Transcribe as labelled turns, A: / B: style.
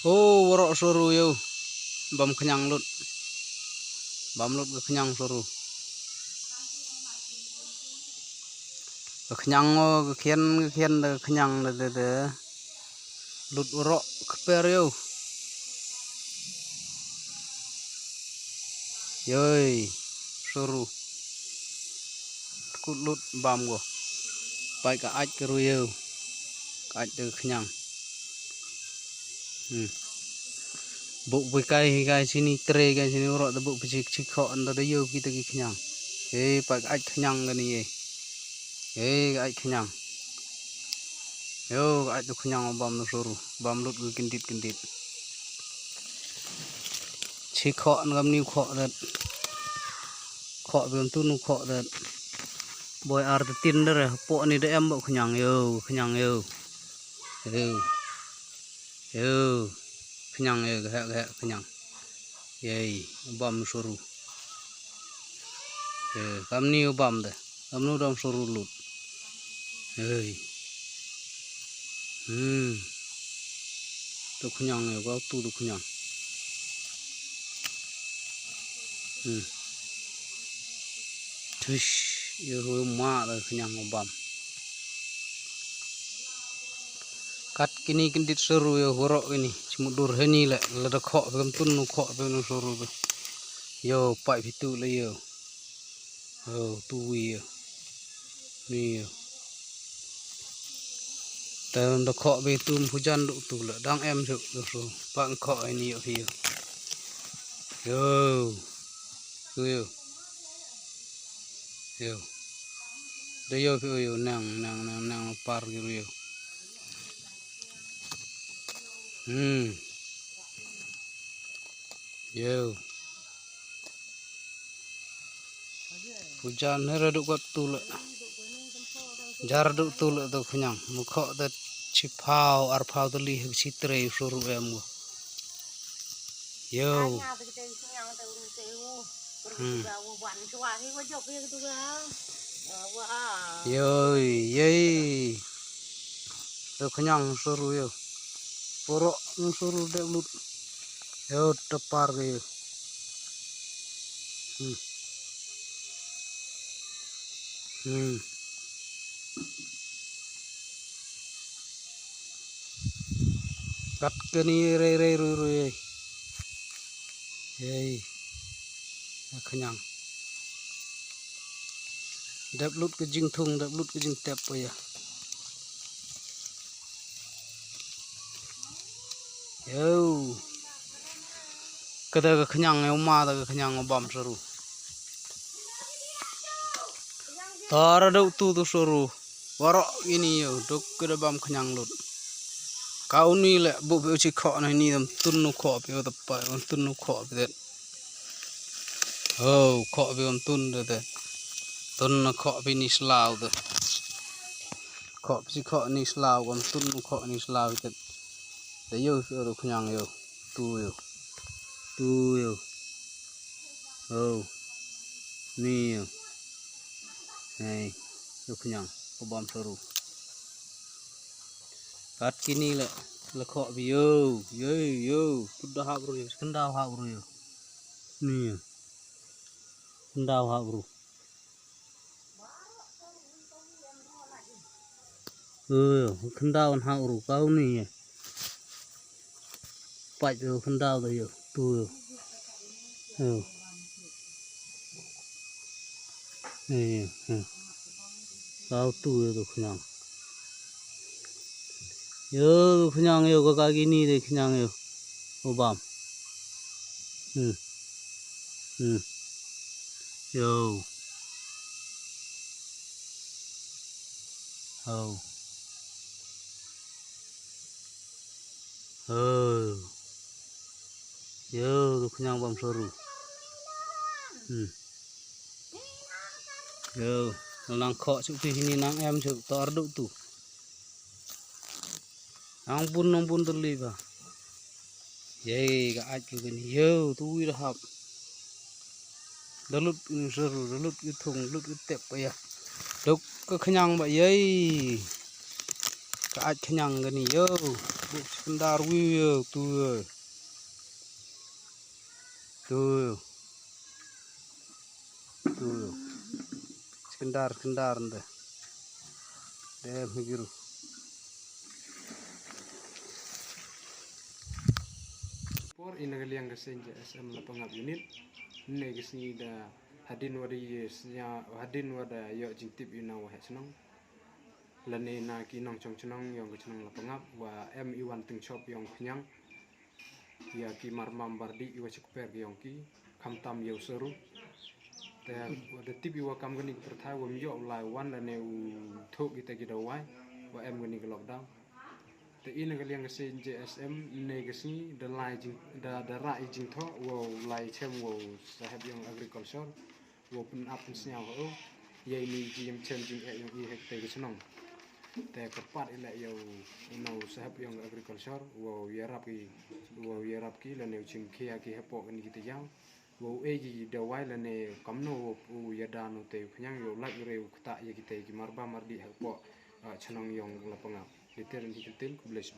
A: Oh, warok saru yo. Bam khñiang lut. Bam lut ke khñiang saru. Ke khñiang o ke khian de khñiang de lut warok keper yo. Yoi, saru. Kut lut bam go. Pai ka aj ke ruyo. Ka aj de khñiang. Buk kai sini tre kai sini warok de buk pecik kok anda de yo kita ki khñiang. Pai ka aj khñiang ke ni ye. Ka aj khñiang. Yo, aj tu khñiang bam no saru. Bam lut ke kendit. Kok ngam niu kok dat. Kok belum tu nu kok dat. Boy ar te tin der po ni de em bo khñiang yo. Yo. Khñiang yo ga khñiang. Yei, bam saru. Kam niu bam de. Kam nu dam saru lut. Yei. Tu khñiang yo ga tu khñiang. Tush, yo ru ma da khñiang bam. Kat kini kendit saru yo horok ini. Cmudur heni le da khok belum tun nu khok belum saru be. Yo pai pitu le yo. Oh, tu yo. Ni yo. Tam da khok be tum hujan duk tu le dang em suk so. Pang khok ini yo hi. Yo. Yo. Da yo yo nang par gitu yo. Yo. Hujan hera duk kat tu le. Jar duk tu le do khñiang. Mu khok da chipau ar phau da li sitre suru em go. Yo. Yei. Do khñiang saru yo. Porok nu saru de lut. Yo tepar ke yo. Kat ke ni re ru ye. Yei. Khñiang. Dap lut ke jing thung, dap lut ke jing tep ya. Yo. Kada ke khñiang yo ma da ke khñiang bam saru. Tar duk tu saru. Warok ini yo, duk ke bam khñiang lut. Kau ni le bu be chi kho na ni dam tun nu kho pe da pa tun nu kho pe. Oh, kho pe tun de. Tun na kho pe ni slau de. Kho chi kho ni slau kon tun nu kho ni slau de. De yo so do khñiang yo. Tu yo. Oh. Ni yo. Hey, do khñiang ko bam saru. Kat kini le kho bi yo. Kuda ha bro yo. Kendau ha bro yo. Ni yo. Kendau ha bro. Kendau ha bro kau ni ye. Pai yo kendau da yo. Tu yo. Kau tu yo do khñiang. Yo khñiang yo ka gini de khñiang yo. Bam. Yo. Oh. Yo do khñiang bam saru. Yo, nang khok suk pi sini nang em suk tor duk tu. Ampun terli ba. Yei ka aj ke ni. Yo tu wi da hap. Dalut saru, dalut ke thung, lut ke tep ya. Duk ke khñiang ba yei. Cái khñiang cái này yo, buk sebentar wiu tuh, tuh, tuh, sebentar nda, deh begitu.
B: Por inagaliang kasenja SM Lapangap unit, negasi da hadin wada yesnya hadin wada yo jintip ina wa chnong. Lane na kinong chong chnong yong chnong Lapangap wa M iwan ting chop yong khñiang. Ya ki marmam bardi iwa chukper yong ki khamtam yo saru. Ta wada tip iwa kam gani perthai wa myo lai wan lane u thok kita gidawai wa M gani lockdown. The inagaliang kasi JSM negasi the lai jing the rai jing tho wo lai chem wo sahab yung agriculture wo pun up nya ho ye ni jim chen jing e yung i hek te gisnong te kapat ila yo no sahab yung agriculture wo yarap ki la ne chim khia ki hepo ni kita yang wo e gi de wai la ne kamno wo yadano te phnyang yo lak re kta ye kita ki marba mardi hepo chnong yung Lapangap literal digital kubles